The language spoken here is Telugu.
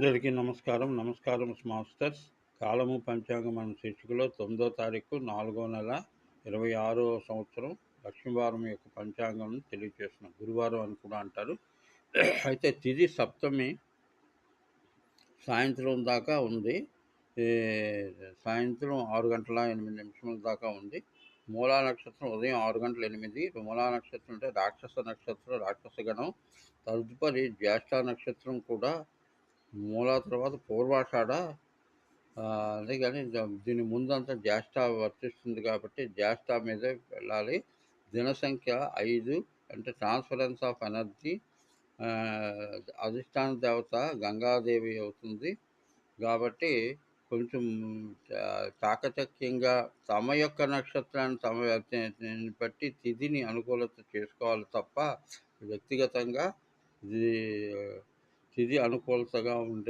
అందరికీ నమస్కారం. నమస్కారం మాస్టర్స్. కాలము పంచాంగం అనే శీర్షికలో 9వ తారీఖు 4వ నెల 26వ సంవత్సరం లక్ష్మీవారం యొక్క పంచాంగం తెలియజేస్తున్నాం. గురువారం అని కూడా అంటారు. అయితే తిథి సప్తమి సాయంత్రం దాకా ఉంది. సాయంత్రం 6:08 దాకా ఉంది. మూలా నక్షత్రం ఉదయం 6:08. మూలా నక్షత్రం అంటే రాక్షస నక్షత్రం, రాక్షస గణం. తదుపరి జ్యేష్ఠ నక్షత్రం కూడా మూలా తర్వాత పూర్వాషాఢ. అదే కానీ దీని ముందంతా జ్యేష్ఠ వర్తిస్తుంది కాబట్టి జ్యేష్ఠ మీదే వెళ్ళాలి. దినసంఖ్య 5 అంటే ట్రాన్స్ఫరెన్స్ ఆఫ్ ఎనర్జీ. అధిష్టాన దేవత గంగాదేవి అవుతుంది కాబట్టి కొంచెం చాకచక్యంగా తమ యొక్క నక్షత్రాన్ని బట్టి తిథిని అనుకూలత చేసుకోవాలి తప్ప వ్యక్తిగతంగా ఇది తిథి అనుకూలతగా ఉండే